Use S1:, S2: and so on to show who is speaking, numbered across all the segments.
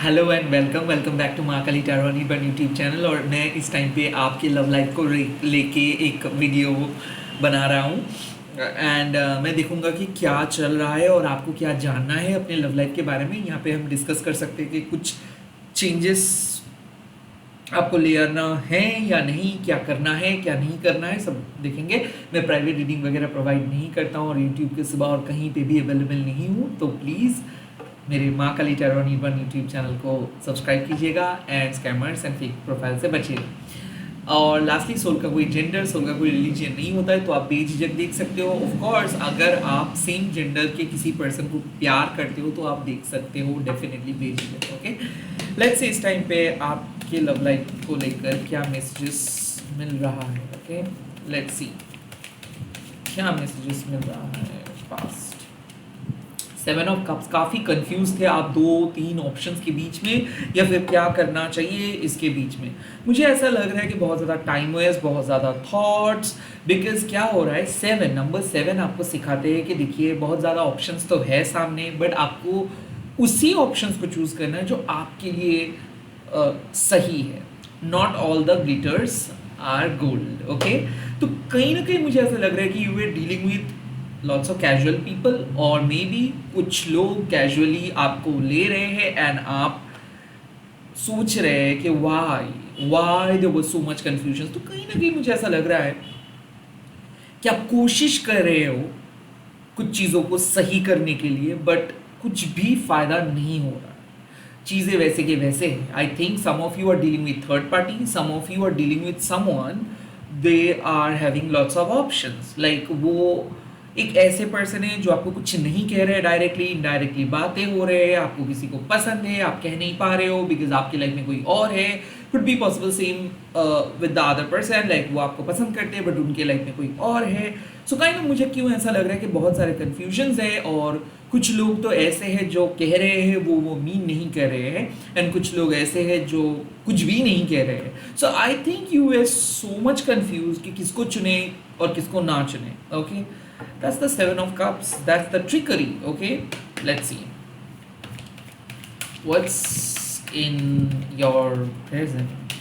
S1: Hello and welcome back to Mahakali tarot नीबन YouTube channel. और मैं इस टाइम पे आपके लव लाइफ को लेके एक वीडियो बना रहा हूँ। एंड मैं देखूँगा कि क्या चल रहा है और आपको क्या जानना है अपने लव लाइफ के बारे में। यहाँ पे हम डिस्कस कर सकते हैं कि कुछ चेंजेस आपको ले आना है या नहीं, क्या करना है क्या नहीं करना है, सब देखेंगे। मैं प्राइवेट रीडिंग वगैरह प्रोवाइड नहीं करता हूँ और यूट्यूब के सिवा और कहीं पे भी अवेलेबल नहीं हूँ, तो प्लीज़ मेरे माँ काली टैरो नीबन यूट्यूब चैनल को सब्सक्राइब कीजिएगा and scammers and fake profile से बचिएगा। और लास्टली, सोल का कोई जेंडर, सोल का कोई रिलीजन नहीं होता है, तो आप बेझिझक देख सकते हो। ऑफ कोर्स अगर आप सेम जेंडर के किसी पर्सन को प्यार करते हो तो आप देख सकते हो, डेफिनेटली बेझिझक। ओके, लेट्स से इस टाइम पे आपके लव लाइफ को लेकर क्या मैसेजेस मिल रहा है। ओके, लेट्स सी क्या मैसेजेस मिल रहा है। पास्ट 7 ऑफ कप्स, काफ़ी कंफ्यूज थे आप 2-3 ऑप्शंस के बीच में, या फिर क्या करना चाहिए इसके बीच में। मुझे ऐसा लग रहा है कि बहुत ज़्यादा टाइम वेस्ट, बहुत ज़्यादा थॉट्स, बिकॉज क्या हो रहा है, नंबर 7 आपको सिखाते हैं कि देखिए बहुत ज़्यादा ऑप्शंस तो है सामने, बट आपको उसी ऑप्शंस को चूज़ करना है जो आपके लिए सही है। Not all the glitters are gold. Okay, तो कहीं ना कहीं मुझे ऐसा लग रहा है कि you are dealing with lots of casual people, और मे बी कुछ लोग कैजुअली आपको ले रहे हैं एंड आप सोच रहे हैं कि why there was so much confusion. तो कहीं ना कहीं मुझे ऐसा लग रहा है कि आप कोशिश कर रहे हो कुछ चीज़ों को सही करने के लिए, बट कुछ भी फायदा नहीं हो रहा। चीज़ें वैसे के वैसे हैं। I think some of you are dealing with third party, some of you are dealing with someone, they are having lots of options. Like वो एक ऐसे पर्सन है जो आपको कुछ नहीं कह रहे हैं डायरेक्टली, इनडायरेक्टली बातें हो रहे हैं, आपको किसी को पसंद है, आप कह नहीं पा रहे हो बिकॉज आपकी लाइफ में कोई और है। Could be possible same with the other person, like वो आपको पसंद करते हैं बट उनके लाइफ में कोई और है। सो काइंड ऑफ मुझे क्यों ऐसा लग रहा है कि बहुत सारे कन्फ्यूजन्स है, और कुछ लोग तो ऐसे हैं जो कह रहे हैं वो मीन नहीं कर रहे हैं, एंड कुछ लोग ऐसे हैं जो कुछ भी नहीं कह रहे हैं। So I think you are so much confuse कि किसको चुने और किसको ना चुने। Okay, that's the 7 of cups, that's the trickery. Okay, let's see what's in your present.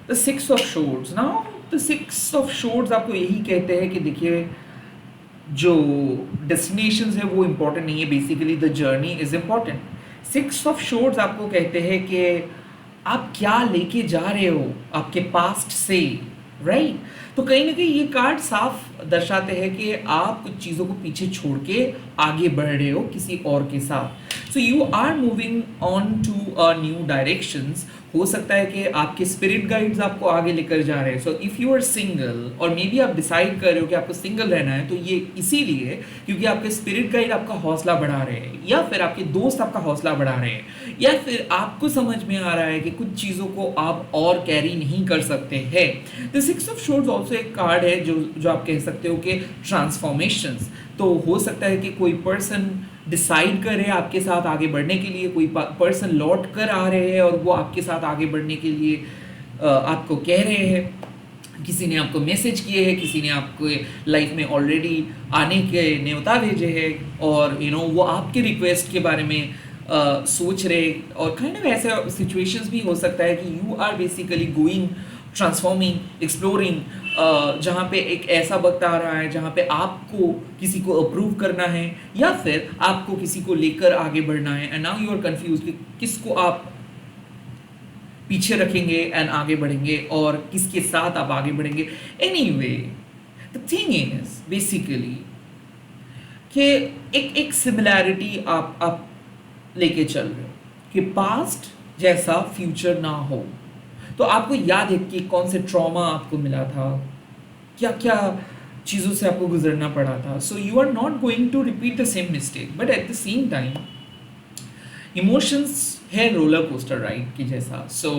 S1: The 6 of swords. Now the 6 of swords आपको यही कहते हैं कि देखिए जो डेस्टिनेशंस है वो इम्पोर्टेंट नहीं है, basically the journey is important. 6 of swords आपको कहते हैं कि आप क्या लेके जा रहे हो आपके पास्ट से, राइट? तो कहीं ना कहीं ये कार्ड साफ दर्शाते हैं कि आप कुछ चीज़ों को पीछे छोड़ के आगे बढ़ रहे हो किसी और के साथ। So you are moving on to a new directions. हो सकता है कि आपके स्पिरिट गाइड्स आपको आगे लेकर जा रहे हैं। So if you are single, और मे बी आप डिसाइड कर रहे हो कि आपको सिंगल रहना है, तो ये इसीलिए क्योंकि आपके स्पिरिट गाइड आपका हौसला बढ़ा रहे हैं, या फिर आपके दोस्त आपका हौसला बढ़ा रहे हैं, या फिर आपको समझ में आ रहा है कि कुछ चीज़ों को आप और कैरी नहीं कर सकते हैं। द 6 ऑफ शोर्ड्स ऑल्सो एक कार्ड है जो आप कह सकते हो कि ट्रांसफॉर्मेशंस। तो हो सकता है कि कोई पर्सन डिसाइड करे आपके साथ आगे बढ़ने के लिए, कोई पर्सन लौट कर आ रहे हैं और वो आपके साथ आगे बढ़ने के लिए आपको कह रहे हैं। किसी ने आपको मैसेज किए हैं, किसी ने आपको लाइफ में ऑलरेडी आने के न्योता भेजे हैं, और वो आपके रिक्वेस्ट के बारे में सोच रहे। और काइंड ऑफ ऐसे सिचुएशंस भी हो सकता है कि you are basically going, transforming, exploring, जहाँ पे एक ऐसा वक्त आ रहा है जहाँ पे आपको किसी को अप्रूव करना है, या फिर आपको किसी को लेकर आगे बढ़ना है, and now you are confuse कि किसको आप पीछे रखेंगे एंड आगे बढ़ेंगे, और किसके साथ आप आगे बढ़ेंगे। Anyway, the thing is basically कि एक सिमिलैरिटी आप लेके चल रहे हो कि पास्ट जैसा फ्यूचर ना हो। तो आपको याद है कि कौन से ट्रॉमा आपको मिला था, क्या क्या चीज़ों से आपको गुजरना पड़ा था। So you are not going to repeat the same mistake, but at the same time emotions है रोलर कोस्टर राइड की जैसा। सो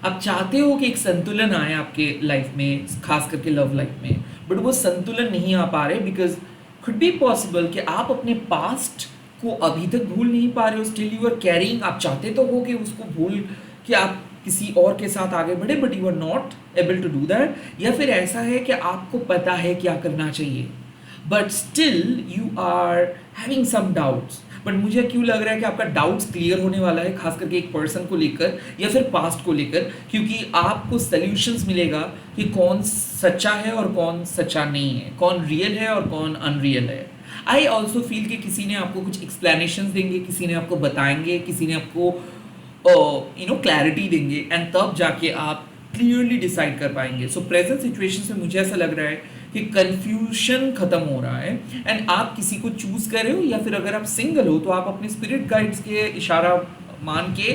S1: आप चाहते हो कि एक संतुलन आए आपके लाइफ में, खास करके लव लाइफ में, बट वो संतुलन नहीं आ पा रहे बिकॉज कुड बी पॉसिबल कि आप अपने पास्ट को अभी तक भूल नहीं पा रहे हो। स्टिल यू आर कैरिंग, आप चाहते तो हो कि उसको भूल कि आप किसी और के साथ आगे बढ़े, but you are not able to do that. या फिर ऐसा है कि आपको पता है क्या करना चाहिए, but still you are having some doubts. But मुझे क्यों लग रहा है कि आपका डाउट्स क्लियर होने वाला है, खास करके एक पर्सन को लेकर या फिर पास्ट को लेकर, क्योंकि आपको सॉल्यूशंस मिलेगा कि कौन सच्चा है और कौन सच्चा नहीं है, कौन रियल है और कौन अनरियल है। आई ऑल्सो फील कि किसी ने आपको कुछ एक्सप्लेनेशन देंगे, किसी ने आपको बताएंगे, किसी ने आपको क्लैरिटी देंगे, एंड तब जाके आप क्लियरली डिसाइड कर पाएंगे। सो प्रेजेंट सिचुएशन से मुझे ऐसा लग रहा है कि कंफ्यूजन खत्म हो रहा है, एंड आप किसी को चूज कर रहे हो, या फिर अगर आप सिंगल हो तो आप अपने स्पिरिट गाइड्स के इशारा मान के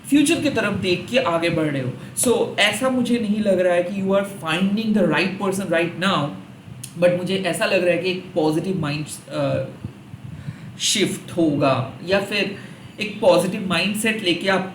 S1: फ्यूचर की तरफ देख के आगे बढ़ रहे हो। सो ऐसा मुझे नहीं लग रहा है कि you are finding the right person right now, but मुझे ऐसा लग रहा है कि एक पॉजिटिव माइंड शिफ्ट होगा, या फिर एक पॉजिटिव माइंडसेट लेके आप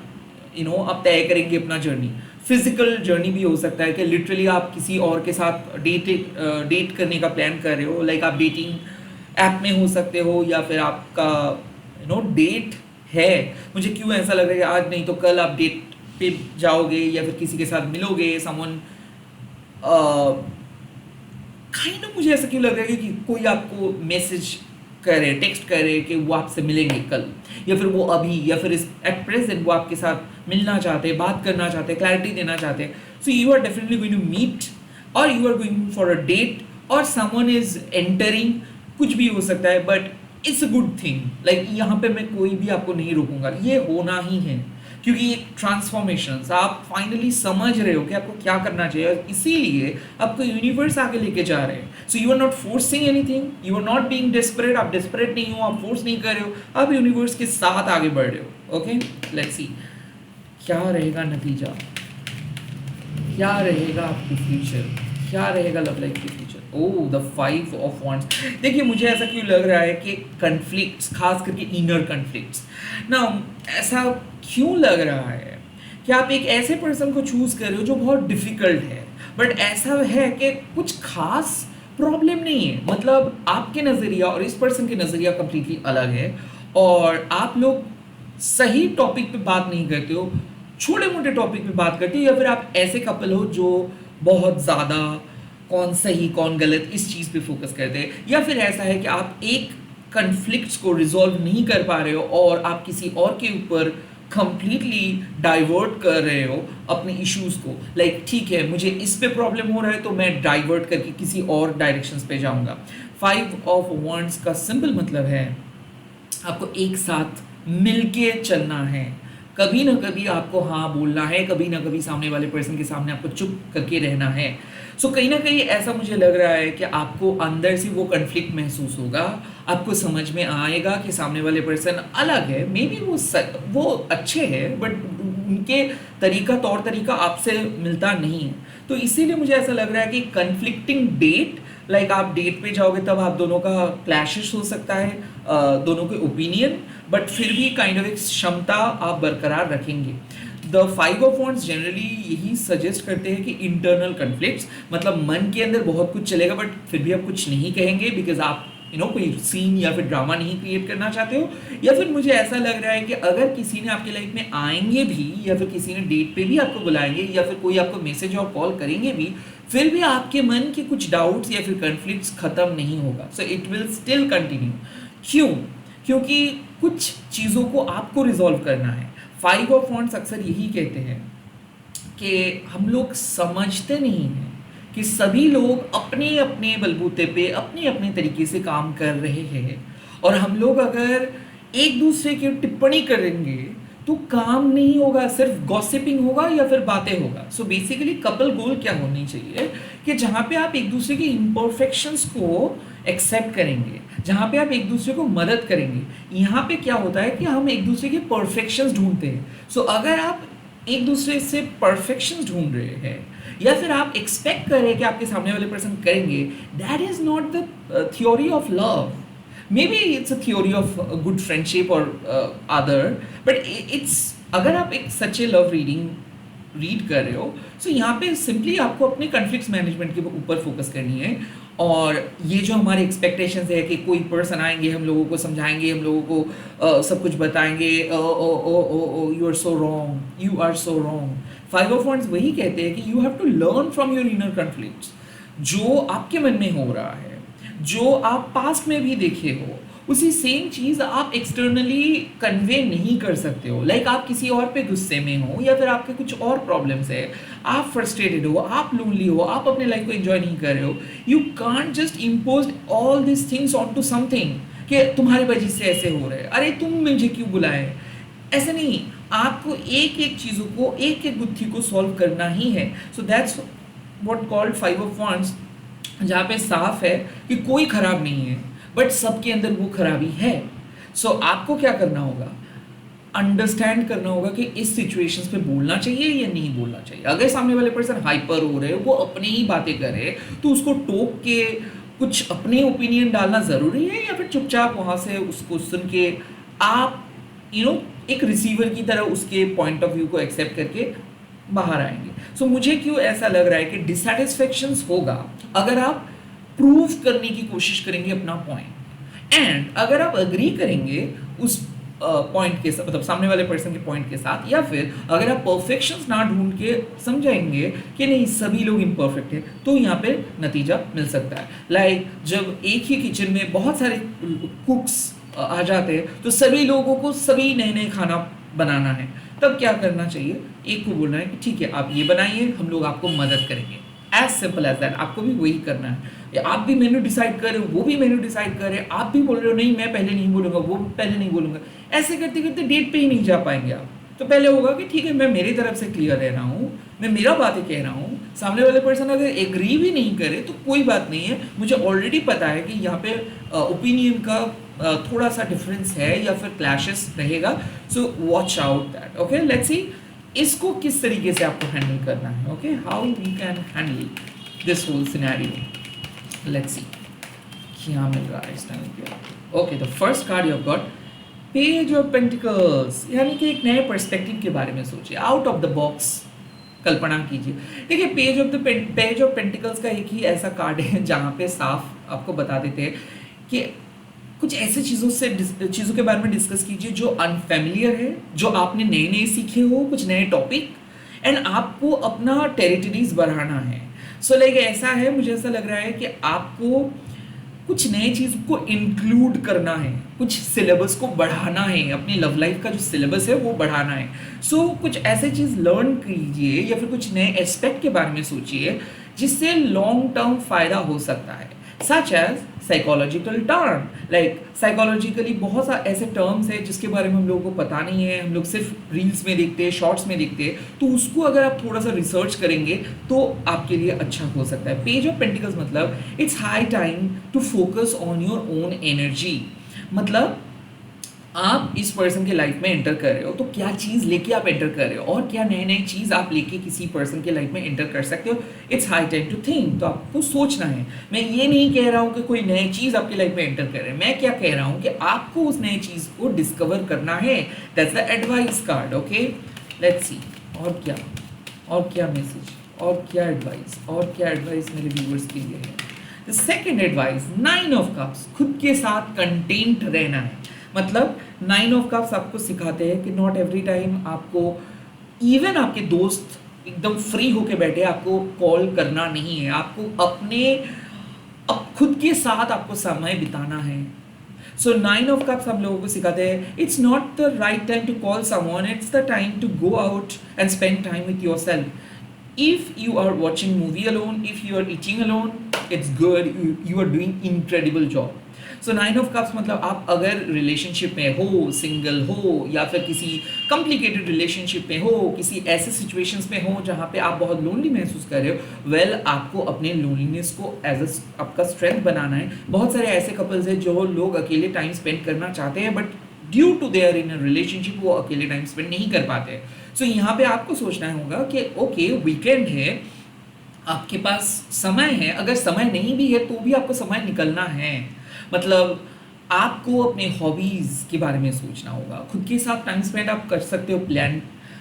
S1: आप तय करेंगे अपना जर्नी। फिजिकल जर्नी भी हो सकता है कि लिटरली आप किसी और के साथ डेट करने का प्लान कर रहे हो, लाइक आप डेटिंग ऐप में हो सकते हो, या फिर आपका डेट है। मुझे क्यों ऐसा लग रहा है कि आज नहीं तो कल आप डेट पे जाओगे या फिर किसी के साथ मिलोगे, समवन मुझे ऐसा क्यों लग रहा है कि कोई आपको मैसेज करे, टेक्स्ट करे कि वो आपसे मिलेंगे कल, या फिर वो अभी, या फिर इस एट प्रेजेंट वो आपके साथ मिलना चाहते हैं, बात करना चाहते हैं, क्लैरिटी देना चाहते हैं। So you are definitely going to meet, और you are going for a date, और समवन इज एंटरिंग, कुछ भी हो सकता है, but it's a good thing. Like यहाँ पे मैं कोई भी आपको नहीं रोकूंगा, ये होना ही है, क्योंकि एक ट्रांसफॉर्मेशन आप फाइनली समझ रहे हो कि आपको क्या करना चाहिए, और इसीलिए आपको यूनिवर्स आगे लेके जा रहे हैं। So you are not forcing anything, you are not being desperate, आप डेस्परेट नहीं हो, आप फोर्स नहीं कर रहे हो, आप यूनिवर्स के साथ आगे बढ़ रहे हो। ओके, लेट्स सी क्या रहेगा नतीजा, क्या रहेगा आपकी फ्यूचर, क्या रहेगा लव लाइफ की future. Oh, the 5 of wands. देखिए मुझे ऐसा क्यों लग रहा है कि कन्फ्लिक्ट्स, खास करके इनर कन्फ्लिक्ट्स ना, ऐसा क्यों लग रहा है कि आप एक ऐसे पर्सन को चूज कर रहे हो जो बहुत डिफिकल्ट है, बट ऐसा है कि कुछ खास प्रॉब्लम नहीं है, मतलब आपके नज़रिया और इस पर्सन के नज़रिया कंप्लीटली अलग है, और आप लोग सही टॉपिक पे बात नहीं करते हो, छोटे मोटे टॉपिक पे बात करते हो, या फिर आप ऐसे कपल हो जो बहुत ज़्यादा कौन सही कौन गलत इस चीज़ पे फोकस करते हैं, या फिर ऐसा है कि आप एक कन्फ्लिक्ट्स को रिजॉल्व नहीं कर पा रहे हो और आप किसी और के ऊपर कंप्लीटली डाइवर्ट कर रहे हो अपने इश्यूज को। लाइक ठीक है, मुझे इस पे प्रॉब्लम हो रहा है तो मैं डाइवर्ट करके किसी और डायरेक्शंस पे जाऊंगा। 5 ऑफ वांड्स का सिंपल मतलब है आपको एक साथ मिलके चलना है, कभी ना कभी आपको हाँ बोलना है, कभी ना कभी सामने वाले पर्सन के सामने आपको चुप करके रहना है। सो कहीं ना कहीं ऐसा मुझे लग रहा है कि आपको अंदर से वो कन्फ्लिक्ट महसूस होगा, आपको समझ में आएगा कि सामने वाले पर्सन अलग है, मे बी वो अच्छे हैं, बट उनके तौर तरीका आपसे मिलता नहीं है। तो इसीलिए मुझे ऐसा लग रहा है कि कन्फ्लिक्टिंग डेट, लाइक आप डेट पे जाओगे तब आप दोनों का क्लैशेस हो सकता है, दोनों के ओपिनियन, बट फिर भी काइंड ऑफ एक क्षमता आप बरकरार रखेंगे। द 5 ऑफ वांड्स जनरली यही सजेस्ट करते हैं कि इंटरनल कन्फ्लिक्ट्स, मतलब मन के अंदर बहुत कुछ चलेगा बट फिर भी आप कुछ नहीं कहेंगे, बिकॉज आप कोई सीन या फिर ड्रामा नहीं क्रिएट करना चाहते हो। या फिर मुझे ऐसा लग रहा है कि अगर किसी ने आपकी लाइफ में आएंगे भी, या फिर किसी ने डेट पे भी आपको बुलाएंगे, या फिर कोई आपको मैसेज और कॉल करेंगे भी, फिर भी आपके मन के कुछ डाउट्स या फिर कन्फ्लिक्ट्स खत्म नहीं होगा। So it will still continue. क्यों? क्योंकि कुछ चीज़ों को आपको रिजॉल्व करना है। 5 ऑफ वांड्स अक्सर यही कहते हैं कि हम लोग समझते नहीं हैं कि सभी लोग अपने अपने बलबूते पे अपने अपने तरीके से काम कर रहे हैं, और हम लोग अगर एक दूसरे की टिप्पणी करेंगे तो काम नहीं होगा, सिर्फ गॉसिपिंग होगा या फिर बातें होगा। सो बेसिकली कपल गोल क्या होनी चाहिए कि जहाँ पे आप एक दूसरे के इम्परफेक्शंस को एक्सेप्ट करेंगे, जहाँ पे आप एक दूसरे को मदद करेंगे। यहाँ पे क्या होता है कि हम एक दूसरे के परफेक्शंस ढूंढते हैं। सो अगर आप एक दूसरे से परफेक्शंस ढूंढ रहे हैं, या फिर आप एक्सपेक्ट कर रहे हैं कि आपके सामने वाले पर्सन करेंगे, that is not the theory of love. maybe it's a theory of a good friendship or other, but it's, अगर आप एक सच्चे लव रीड कर रहे हो, सो यहाँ पे सिंपली आपको अपने कन्फ्लिक्ट मैनेजमेंट के ऊपर फोकस करनी है। और ये जो हमारे एक्सपेक्टेशंस है कि कोई पर्सन आएंगे, हम लोगों को समझाएंगे, हम लोगों को सब कुछ बताएंगे, you are so wrong, you are so wrong. 5 of wands वही कहते हैं कि you have to learn from your inner conflicts. जो आपके मन में हो रहा है, जो आप पास्ट में भी देखे हो, उसी सेम चीज़ आप एक्सटर्नली कन्वे नहीं कर सकते हो। लाइक आप किसी और पे गुस्से में हो या फिर आपके कुछ और प्रॉब्लम्स है, आप फ्रस्ट्रेटेड हो, आप लोनली हो, आप अपने लाइफ को एंजॉय नहीं कर रहे हो, you can't just impose all this things on to something कि तुम्हारी वजह से ऐसे हो रहे हैं, अरे तुम मुझे क्यों बुलाए। ऐसा नहीं, आपको एक एक चीज़ों को, एक एक गुत्थी को सॉल्व करना ही है। So that's what called 5 of Wands, जहाँ पे साफ है कि कोई खराब नहीं है, बट सबके अंदर वो खराबी है। सो आपको क्या करना होगा, अंडरस्टैंड करना होगा कि इस सिचुएशंस पे बोलना चाहिए या नहीं बोलना चाहिए। अगर सामने वाले पर्सन हाइपर हो रहे हो, वो अपनी ही बातें करे, तो उसको टोक के कुछ अपने ओपिनियन डालना ज़रूरी है, या फिर चुपचाप वहाँ से उसको सुन के आप एक रिसीवर की तरह उसके पॉइंट ऑफ व्यू को एक्सेप्ट करके बाहर आएंगे। सो मुझे क्यों ऐसा लग रहा है कि डिससैटिस्फैक्शंस होगा अगर आप प्रूव करने की कोशिश करेंगे अपना पॉइंट, एंड अगर आप अग्री करेंगे उस पॉइंट के साथ, मतलब सामने वाले पर्सन के पॉइंट के साथ, या फिर अगर आप परफेक्शंस ना ढूंढ के समझाएंगे कि नहीं सभी लोग इम्परफेक्ट हैं, तो यहाँ पे नतीजा मिल सकता है। लाइक जब एक ही किचन में बहुत सारे कुक्स आ जाते हैं, तो सभी लोगों को सभी नए नए खाना बनाना है, तब क्या करना चाहिए, एक को बोलना है कि ठीक है आप ये बनाइए, हम लोग आपको मदद करेंगे। As simple as that. आपको भी वही करना है। आप भी मेन्यू डिसाइड कर रहे हो, वो भी मेन्यू डिसाइड कर रहे हैं, आप भी बोल रहे हो नहीं मैं पहले नहीं बोलूँगा, वो पहले नहीं बोलूँगा, ऐसे करते करते डेट पे ही नहीं जा पाएंगे आप। तो पहले होगा कि ठीक है मैं मेरी तरफ से क्लियर रह रहा हूँ, मैं मेरा बातें कह रहा हूँ, सामने वाले पर्सन अगर एग्री भी नहीं करे तो कोई बात नहीं है, मुझे ऑलरेडी पता है कि यहाँ पे ओपिनियन का थोड़ा सा डिफरेंस है या फिर क्लैशेस रहेगा। So watch out that. Okay, let's see इसको किस तरीके से आपको हैंडल करना है। Okay, how we can handle this whole scenario. Let's see क्या मिल रहा है इस टाइम पे। Okay, the first card you have got page of pentacles, यानी कि एक नए पर्सपेक्टिव के बारे में सोचिए, आउट ऑफ द बॉक्स कल्पना कीजिए। देखिए पेज ऑफ पेंटिकल्स का एक ही ऐसा कार्ड है जहाँ पे साफ आपको बता देते हैं कि कुछ ऐसे चीज़ों के बारे में डिस्कस कीजिए जो अनफेमिलियर है, जो आपने नए नए सीखे हो, कुछ नए टॉपिक, एंड आपको अपना टेरिटरीज बढ़ाना है। सो लाइक ऐसा है, मुझे ऐसा लग रहा है कि आपको कुछ नए चीज़ को इंक्लूड करना है, कुछ सिलेबस को बढ़ाना है, अपनी लव लाइफ का जो सिलेबस है वो बढ़ाना है। सो कुछ ऐसे चीज़ लर्न कीजिए या फिर कुछ नए एस्पेक्ट के बारे में सोचिए जिससे लॉन्ग टर्म फायदा हो सकता है। Such as psychological term, like psychologically बहुत सारे ऐसे टर्म्स हैं जिसके बारे में हम लोगों को पता नहीं है, हम लोग सिर्फ रील्स में देखते हैं, शॉर्ट्स में देखते हैं, तो उसको अगर आप थोड़ा सा रिसर्च करेंगे तो आपके लिए अच्छा हो सकता है। पेज ऑफ पेंटिकल्स मतलब it's high time to focus on your own energy. मतलब आप इस पर्सन के लाइफ में एंटर कर रहे हो तो क्या चीज़ लेके आप एंटर कर रहे हो, और क्या नई नई चीज़ आप लेके किसी पर्सन के लाइफ में एंटर कर सकते हो। It's high time to think. तो आपको सोचना है। मैं ये नहीं कह रहा हूँ कि कोई नई चीज़ आपकी लाइफ में एंटर कर रहे हैं, मैं क्या कह रहा हूँ कि आपको उस नई चीज़ को डिस्कवर करना है। That's the advice card. Okay, let's सी और क्या मैसेज, और क्या एडवाइस मेरे व्यूअर्स के लिए है। The second advice, 9 of cups, खुद के साथ कंटेंट रहना है। मतलब 9 ऑफ कप्स आपको सिखाते हैं कि नॉट एवरी टाइम आपको, इवन आपके दोस्त एकदम फ्री होके बैठे आपको कॉल करना नहीं है, आपको अब खुद के साथ आपको समय बिताना है। सो 9 ऑफ कप्स हम लोगों को सिखाते हैं it's not the right time to call someone, it's the time to go out and spend time with yourself. If you are watching movie alone, if you are eating alone, it's good, you are doing incredible job. So 9 of cups मतलब आप अगर relationship में हो, single हो, या फिर किसी complicated relationship में हो, किसी ऐसे सिचुएशंस में हो जहाँ पे आप बहुत लोनली महसूस कर रहे हो, वेल आपको अपने लोनलीनेस को एज आपका स्ट्रेंथ बनाना है। बहुत सारे ऐसे कपल्स हैं जो लोग अकेले टाइम स्पेंड करना चाहते हैं, but due to their in relationship वो अकेले टाइम स्पेंड नहीं कर पाते। सो यहाँ पे आपको सोचना होगा कि ओके वीकेंड है, आपके पास समय है, अगर समय नहीं भी है तो भी आपको समय निकलना है। मतलब आपको अपने हॉबीज़ के बारे में सोचना होगा, खुद के साथ टाइम स्पेंड आप कर सकते हो प्लान,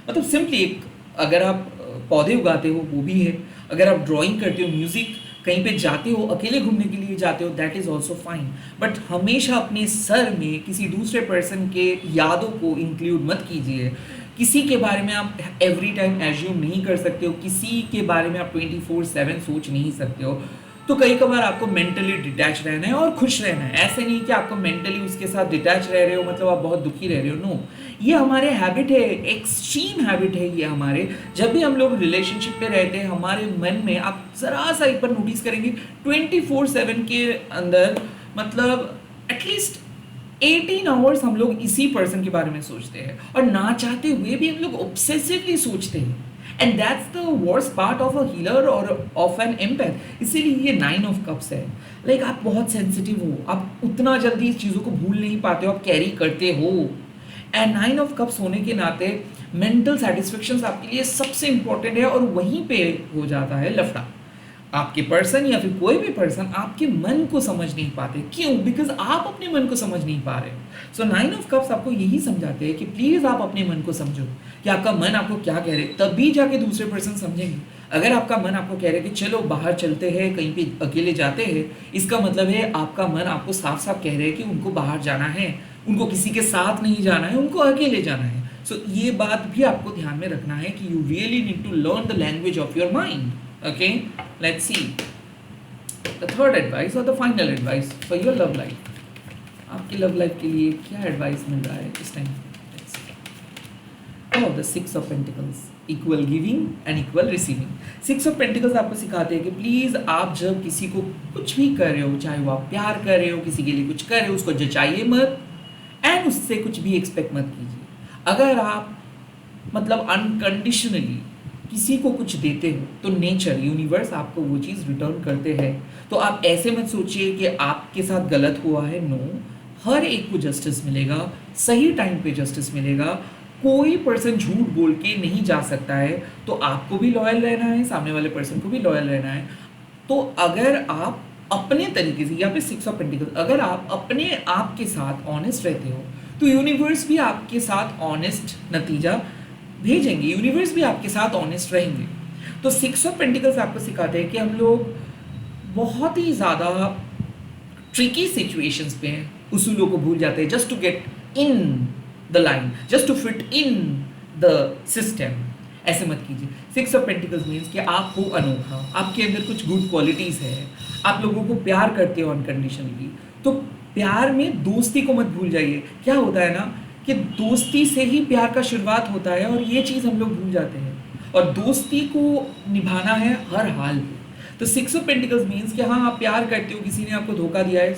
S1: मतलब सिंपली एक, अगर आप पौधे उगाते हो वो भी है, अगर आप ड्राइंग करते हो, म्यूज़िक कहीं पे जाते हो, अकेले घूमने के लिए जाते हो, that is also fine. But हमेशा अपने सर में किसी दूसरे पर्सन के यादों को इंक्लूड मत कीजिए। किसी के बारे में आप एवरी टाइम एज्यूम नहीं कर सकते हो, किसी के बारे में आप 24/7 सोच नहीं सकते हो। तो कई कबार आपको मेंटली डिटैच रहना है और खुश रहना है। ऐसे नहीं कि आपको मेंटली उसके साथ डिटैच रह रहे हो मतलब आप बहुत दुखी रह रहे हो, नो। ये हमारे हैबिट है, एक्सट्रीम हैबिट है ये हमारे। जब भी हम लोग रिलेशनशिप पे रहते हैं हमारे मन में, आप ज़रा सा एक बार नोटिस करेंगे 24/7 के अंदर मतलब एटलीस्ट 18 आवर्स हम लोग इसी पर्सन के बारे में सोचते हैं और ना चाहते हुए भी हम लोग ऑब्सेसिवली सोचते हैं। And that's the worst part of a healer और ऑफ एन एम्पैथ। इसीलिए ये 9 ऑफ कप्स है। लाइक आप बहुत सेंसिटिव हो, आप उतना जल्दी इस चीज़ों को भूल नहीं पाते हो, आप कैरी करते हो। एंड 9 ऑफ कप्स होने के नाते मेंटल सेटिस्फेक्शन आपके लिए सबसे इंपॉर्टेंट है और वहीं पे हो जाता है लफड़ा। आपके पर्सन या फिर कोई भी पर्सन आपके मन को समझ नहीं पाते। क्यों? बिकॉज आप अपने मन को समझ नहीं पा रहे। सो 9 ऑफ कप्स आपको यही समझाते हैं कि प्लीज़ आप अपने मन को समझो कि आपका मन आपको क्या कह रहे, तभी जाके दूसरे पर्सन समझेंगे। अगर आपका मन आपको कह रहे कि चलो बाहर चलते हैं, कहीं पे अकेले जाते हैं, इसका मतलब है आपका मन आपको साफ साफ कह रहे हैं कि उनको बाहर जाना है, उनको किसी के साथ नहीं जाना है, उनको अकेले जाना है। सो ये बात भी आपको ध्यान में रखना है कि you really need to learn the language of your mind. Okay, let's see the third advice or the final advice for your love life. आपकी लव लाइफ के लिए क्या एडवाइस मिल रहा है इस time? Oh, the Six of Pentacles, equal giving and equal receiving. Six of Pentacles आपको सिखाते हैं कि प्लीज़ आप जब किसी को कुछ भी कर रहे हो, चाहे वो आप प्यार कर रहे हो, किसी के लिए कुछ कर रहे हो, उसको जचाइए मत एंड उससे कुछ भी एक्सपेक्ट मत कीजिए। अगर आप मतलब अनकंडीशनली किसी को कुछ देते हो तो नेचर, यूनिवर्स आपको वो चीज़ रिटर्न करते हैं। तो आप ऐसे मत सोचिए कि आपके साथ गलत हुआ है। नो, हर एक को जस्टिस मिलेगा, सही टाइम पे जस्टिस मिलेगा। कोई पर्सन झूठ बोल के नहीं जा सकता है। तो आपको भी लॉयल रहना है, सामने वाले पर्सन को भी लॉयल रहना है। तो अगर आप अपने तरीके से, या फिर 6 ऑफ पेंटिकल्स, अगर आप अपने आप के साथ ऑनेस्ट रहते हो तो यूनिवर्स भी आपके साथ ऑनेस्ट नतीजा भेजेंगे, यूनिवर्स भी आपके साथ ऑनेस्ट रहेंगे। तो 6 ऑफ पेंटिकल्स आपको सिखाते हैं कि हम लोग बहुत ही ज़्यादा ट्रिकी सिचुएशंस पे उसूलों को भूल जाते हैं just to get in the line, just to fit in the system. ऐसे मत कीजिए। 6 ऑफ पेंटिकल्स मीन्स कि आप हो अनोखा, आपके अंदर कुछ गुड क्वालिटीज़ है, आप लोगों को प्यार करते हो अनकंडीशनली। तो प्यार में दोस्ती को मत भूल जाइए। क्या होता है ना कि दोस्ती से ही प्यार का शुरुआत होता है और ये चीज़ हम लोग भूल जाते हैं। और दोस्ती को निभाना है हर हाल में। तो 6 ऑफ पेंटिकल्स मीन्स कि हाँ आप प्यार करते हो, किसी ने आपको धोखा दिया है,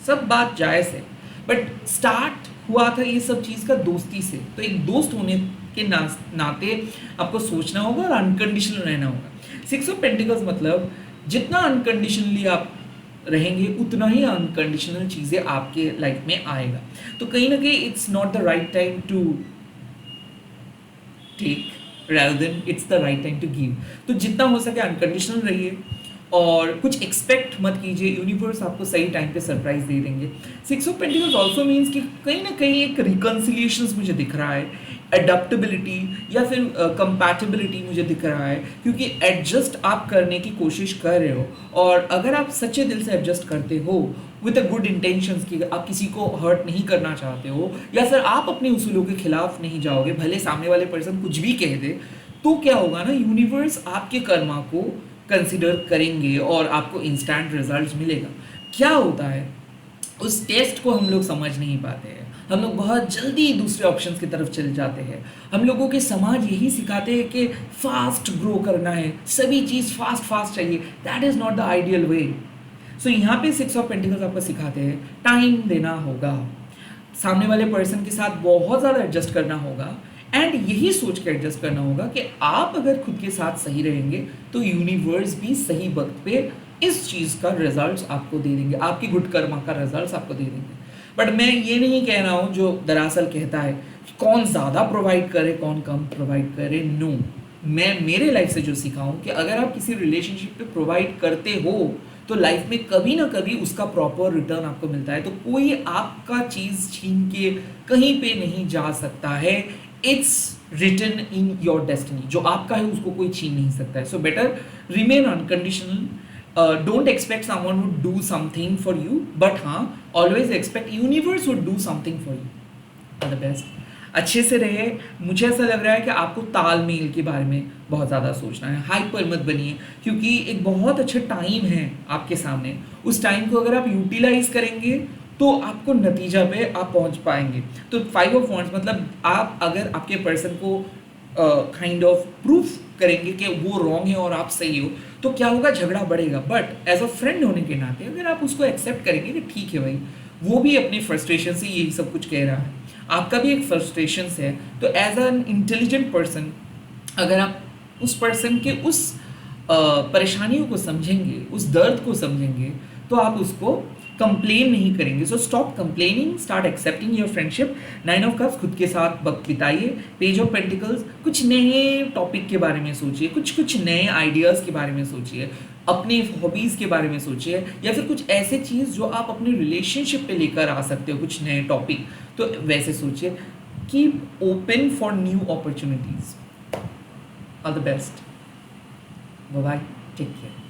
S1: सब बात जायज़ है, बट स्टार्ट हुआ था ये सब चीज़ का दोस्ती से। तो एक दोस्त होने के नाते आपको सोचना होगा और अनकंडीशनल रहना होगा। 6 ऑफ पेंटिकल्स मतलब जितना अनकंडीशनली आप रहेंगे उतना ही अनकंडीशनल चीज़ें आपके लाइफ में आएगा। तो कहीं ना कहीं it's not the right time to take rather than it's the right time to give। तो जितना हो सके अनकंडीशनल रहिए और कुछ एक्सपेक्ट मत कीजिए, यूनिवर्स आपको सही टाइम पे सरप्राइज दे देंगे। 6 ऑफ पेंटिकल्स ऑल्सो मीन्स कि कहीं ना कहीं एक रिकन्सिलिएशंस मुझे दिख रहा है, एडेप्टेबिलिटी या फिर कंपैटिबिलिटी मुझे दिख रहा है, क्योंकि एडजस्ट आप करने की कोशिश कर रहे हो। और अगर आप सच्चे दिल से एडजस्ट करते हो विद अ गुड इंटेंशंस कि आप किसी को हर्ट नहीं करना चाहते हो या फिर आप अपने उसूलों के खिलाफ नहीं जाओगे, भले सामने वाले पर्सन कुछ भी कह दे, तो क्या होगा ना, यूनिवर्स आपके कर्मा को कंसिडर करेंगे और आपको इंस्टेंट रिजल्ट्स मिलेगा। क्या होता है उस टेस्ट को हम लोग समझ नहीं पाते हैं, हम लोग बहुत जल्दी दूसरे ऑप्शंस की तरफ चले जाते हैं। हम लोगों के समाज यही सिखाते हैं कि फास्ट ग्रो करना है, सभी चीज़ फास्ट चाहिए। That is not the ideal way. So यहाँ पे 6 ऑफ पेंटिकल्स आपको सिखाते हैं टाइम देना होगा, सामने वाले पर्सन के साथ बहुत ज़्यादा एडजस्ट करना होगा एंड यही सोच के एडजस्ट करना होगा कि आप अगर खुद के साथ सही रहेंगे तो यूनिवर्स भी सही वक्त पे इस चीज़ का रिजल्ट्स आपको दे देंगे, आपकी गुड कर्मा का रिजल्ट्स आपको दे देंगे। बट मैं ये नहीं कह रहा हूँ जो दरअसल कहता है कि कौन ज़्यादा प्रोवाइड करे कौन कम प्रोवाइड करे। नो, मैं मेरे लाइफ से जो सीखा हूँ कि अगर आप किसी रिलेशनशिप पे प्रोवाइड करते हो तो लाइफ में कभी ना कभी उसका प्रॉपर रिटर्न आपको मिलता है। तो कोई आपका चीज़ छीन के कहीं पे नहीं जा सकता है। It's written in your destiny, जो आपका है उसको कोई छीन नहीं सकता है। So better remain unconditional, don't expect someone would do something for you, but हाँ, always expect universe would do something for you. All the best. अच्छे से रहे। मुझे ऐसा लग रहा है कि आपको तालमेल के बारे में बहुत ज़्यादा सोचना है, हाइपर मत बनिए, क्योंकि एक बहुत अच्छा टाइम है आपके सामने। उस टाइम को अगर आप यूटिलाइज करेंगे तो आपको नतीजा पे आप पहुंच पाएंगे। तो 5 ऑफ वांड्स मतलब आप अगर आपके पर्सन को काइंड ऑफ प्रूफ करेंगे कि वो रॉन्ग है और आप सही हो, तो क्या होगा, झगड़ा बढ़ेगा। बट एज अ फ्रेंड होने के नाते अगर आप उसको एक्सेप्ट करेंगे कि ठीक है भाई, वो भी अपनी फ्रस्ट्रेशन से यही सब कुछ कह रहा है, आपका भी एक फ्रस्ट्रेशन है, तो एज एन इंटेलिजेंट पर्सन अगर आप उस पर्सन के उस परेशानियों को समझेंगे, उस दर्द को समझेंगे, तो आप उसको कंप्लेन नहीं करेंगे। So stop complaining, start accepting your friendship. 9 of cups, खुद के साथ वक्त बिताइए। पेज ऑफ पेंटिकल्स, कुछ नए टॉपिक के बारे में सोचिए, कुछ नए आइडियाज़ के बारे में सोचिए, अपने हॉबीज़ के बारे में सोचिए, या फिर कुछ ऐसे चीज़ जो आप अपने रिलेशनशिप पे लेकर आ सकते हो, कुछ नए टॉपिक, तो वैसे सोचिए। Keep open for new opportunities. All the best, bye bye, take care.